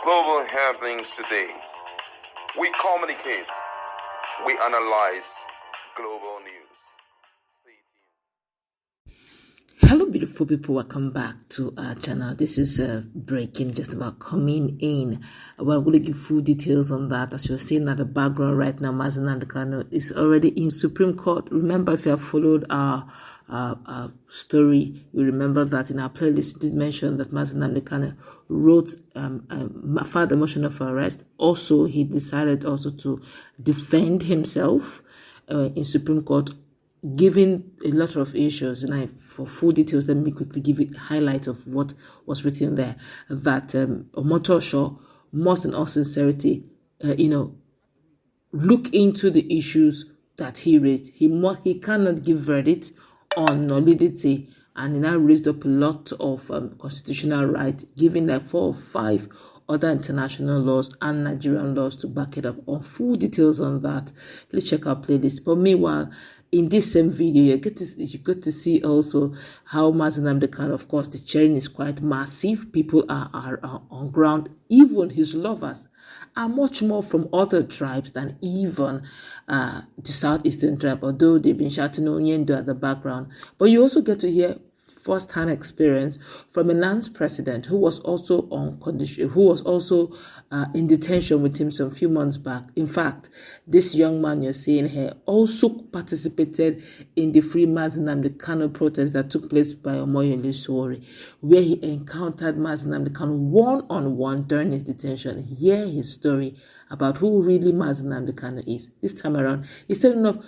global happenings today. We communicate, we analyze global news. Hello beautiful people, welcome back to our channel. This is breaking, just about coming in. Well, I'm going to give full details on that. As you're seeing at the background right now, Mazi Nnamdi Kanu is already in Supreme Court. Remember, if you have followed our story, you remember that in our playlist we did mention that Mazi Nnamdi Kanu wrote filed a motion of arrest. Also, he decided also to defend himself in Supreme Court, giving a lot of issues. And for full details, let me quickly give you a highlight of what was written there. That Omotosho must, in all sincerity, look into the issues that he raised. He cannot give verdict on nullity, and he now raised up a lot of constitutional rights, giving like 4 or 5 other international laws and Nigerian laws to back it up. On full details on that, please check our playlist. But meanwhile, in this same video, you get to see also how Mazi Nnamdi Kanu, of course, the cheering is quite massive. People are on ground. Even his lovers are much more from other tribes than even the southeastern tribe, although they've been shouting Onyendo at the background. But you also get to hear first-hand experience from a Nance president who was also in detention with him some few months back. In fact, this young man you're seeing here also participated in the Free Mazi Nnamdi Kanu protest that took place by Omoyele Sowore, where he encountered Mazi Nnamdi Kanu one-on-one during his detention. Hear his story about who really Mazi Nnamdi Kanu is. This time around, he's telling of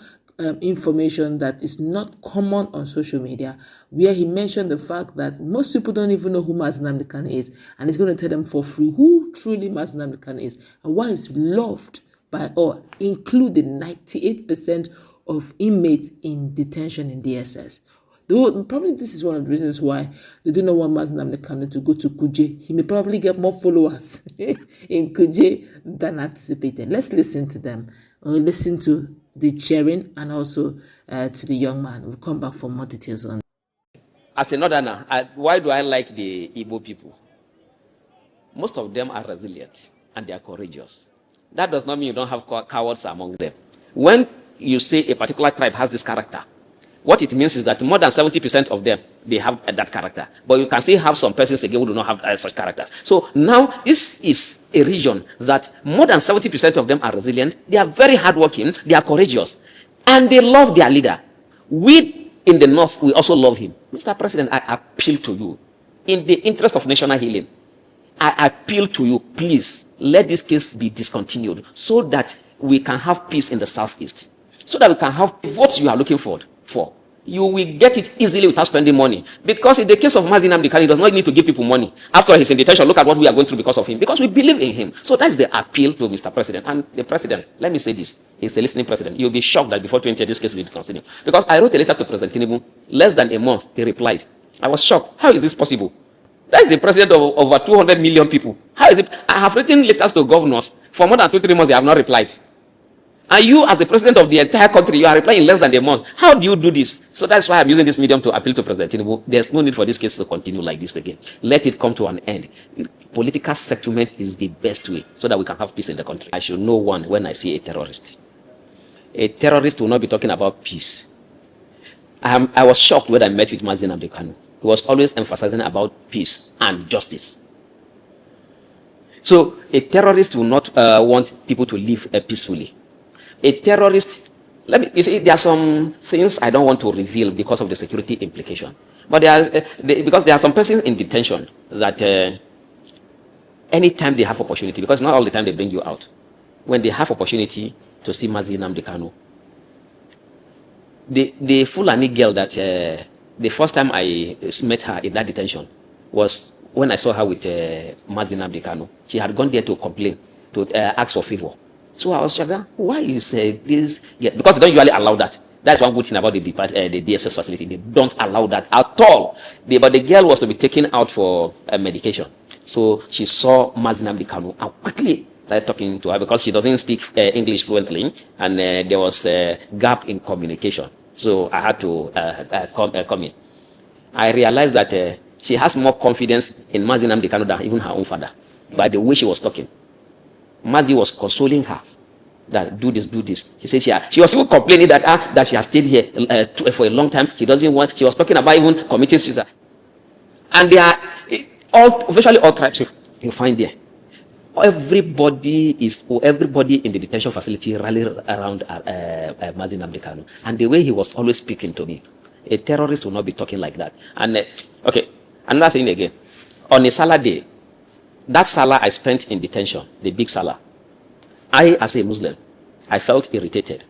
information that is not common on social media, where he mentioned the fact that most people don't even know who Mazi Nnamdi Kanu is, and he's going to tell them for free who truly Mazi Nnamdi Kanu is and why he's loved by all, including 98% of inmates in detention in DSS. Though probably this is one of the reasons why they do not want Mazi Nnamdi Kanu to go to Kuje. He may probably get more followers in Kuje than anticipated. Let's listen to them, or listen to the cheering, and also to the young man. We'll come back for more details on. As a northerner, why do I like the Igbo people? Most of them are resilient and they are courageous. That does not mean you don't have cowards among them. When you say a particular tribe has this character, what it means is that more than 70% of them, they have that character. But you can still have some persons again who do not have such characters. So now this is a region that more than 70% of them are resilient. They are very hardworking. They are courageous. And they love their leader. We in the north, we also love him. Mr. President, I appeal to you. In the interest of national healing, I appeal to you, please, let this case be discontinued so that we can have peace in the southeast. So that we can have votes you are looking for. You will get it easily without spending money. Because in the case of Mazi Nnamdi Kanu, he does not need to give people money. After he's in detention, look at what we are going through because of him. Because we believe in him. So that's the appeal to Mr. President. And the President, let me say this, he's the listening President. You'll be shocked that before 20 this case will continue. Because I wrote a letter to President Tinubu, less than a month, he replied. I was shocked. How is this possible? That's the president of over 200 million people. How is it? I have written letters to governors. For more than 2-3 months, they have not replied. And you, as the president of the entire country, you are replying in less than a month. How do you do this? So that's why I'm using this medium to appeal to President Tinubu. There's no need for this case to continue like this again. Let it come to an end. Political settlement is the best way so that we can have peace in the country. I should know one when I see a terrorist. A terrorist will not be talking about peace. I was shocked when I met with Mazi Nnamdi Kanu. He was always emphasizing about peace and justice. So a terrorist will not want people to live peacefully. A terrorist, you see, there are some things I don't want to reveal because of the security implication. But because there are some persons in detention that anytime they have opportunity, because not all the time they bring you out, when they have opportunity to see Mazi Nnamdi Kanu, the Fulani girl that the first time I met her in that detention was when I saw her with Mazi Nnamdi Kanu. She had gone there to complain, to ask for favor. So I was shocked, why is this? Yeah, because they don't usually allow that. That's one good thing about the DSS facility. They don't allow that at all. But the girl was to be taken out for medication. So she saw Mazi Nnamdi Kanu and quickly started talking to her because she doesn't speak English fluently, and there was a gap in communication. So I had to come in. I realized that she has more confidence in Mazi Nnamdi Kanu than even her own father. by the way she was talking. Mazi was consoling her that do this, do this. She said she was even complaining that she has stayed here for a long time. She doesn't want. She was talking about even committing suicide. And they are virtually all tribes you find there. Everybody in the detention facility rallied around Mazi Nnamdi Kanu. And the way he was always speaking to me, a terrorist will not be talking like that. And okay, another thing again. On a Salah day, that Salah I spent in detention, the big Salah, I, as a Muslim, I felt irritated.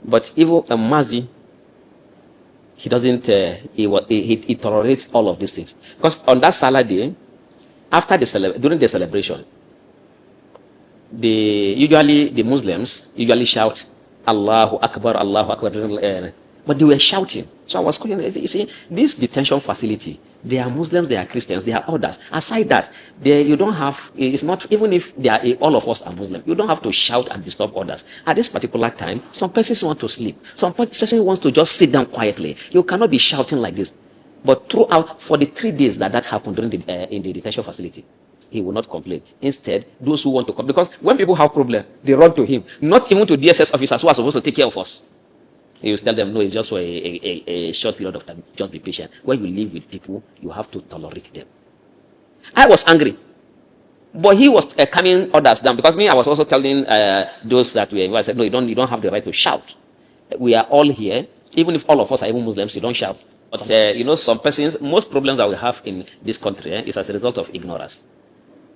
But even Mazi, he doesn't, he tolerates all of these things. Because on that Salah day, during the celebration, the Muslims usually shout, Allahu Akbar, Allahu Akbar. But they were shouting. So I was calling, you see, this detention facility, they are Muslims, they are Christians, they are others. Aside that, you don't have, it's not, even if they are, all of us are Muslim, you don't have to shout and disturb others. At this particular time, some persons want to sleep. Some person wants to just sit down quietly. You cannot be shouting like this. But throughout, for the 3 days that happened during in the detention facility, he will not complain. Instead, those who want to come, because when people have problem, they run to him, not even to DSS officers who are supposed to take care of us. He will tell them, no, it's just for a short period of time. Just be patient. When you live with people, you have to tolerate them. I was angry. But he was calming others down. Because me, I was also telling those that were, I said, no, you don't have the right to shout. We are all here. Even if all of us are even Muslims, you don't shout. But, you know, some persons, most problems that we have in this country is as a result of ignorance.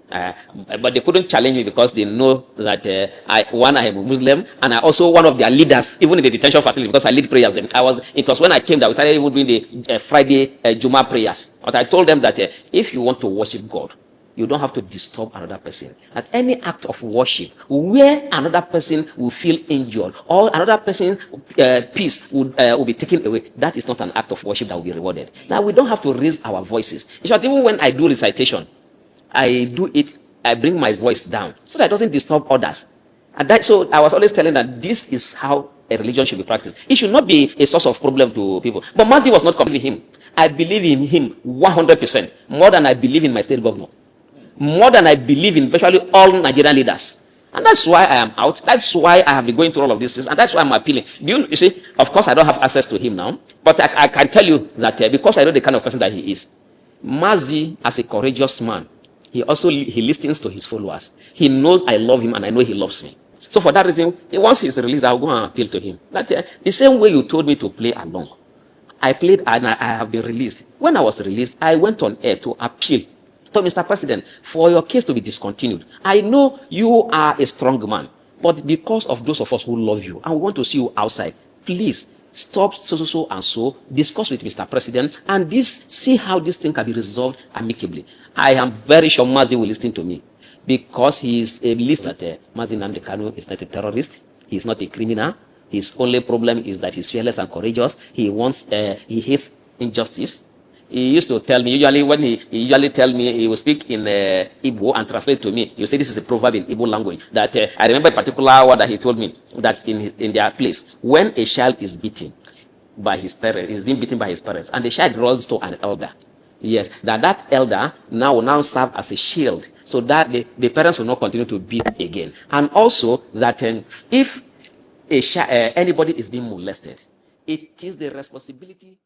But they couldn't challenge me because they know that I am a Muslim, and I also one of their leaders, even in the detention facility, because I lead prayers. It was when I came that we started even doing the Friday Juma prayers. But I told them that if you want to worship God, you don't have to disturb another person. That any act of worship where another person will feel injured or another person's peace will be taken away, that is not an act of worship that will be rewarded. Now we don't have to raise our voices. In short, even when I do recitation, I bring my voice down so that it doesn't disturb others. And so I was always telling that this is how a religion should be practiced. It should not be a source of problem to people. But Mazi was not completely him. I believe in him 100%, more than I believe in my state governor, more than I believe in virtually all Nigerian leaders. And that's why I am out. That's why I have been going through all of this. And that's why I'm appealing. You see, of course, I don't have access to him now. But I can tell you that because I know the kind of person that he is, Mazi, as a courageous man, he listens to his followers. He knows I love him and I know he loves me. So for that reason, once he's released, I'll go and appeal to him. That, the same way you told me to play along, I played and I have been released. When I was released, I went on air to appeal to Mr. President for your case to be discontinued. I know you are a strong man, but because of those of us who love you and we want to see you outside, please stop so and so, discuss with Mr. President, and see how this thing can be resolved amicably. I am very sure Mazi will listen to me because he is a listener. Mazi Nnamdi Kanu is not a terrorist. He is not a criminal. His only problem is that he's fearless and courageous. He hates injustice. He used to tell me, he will speak in Igbo and translate to me. You say this is a proverb in Igbo language. That I remember a particular word that he told me, that in their place, when a child is beaten by his parents, is being beaten by his parents, and the child runs to an elder, yes, that elder will now serve as a shield, so that the parents will not continue to beat again. And also that if anybody is being molested, it is the responsibility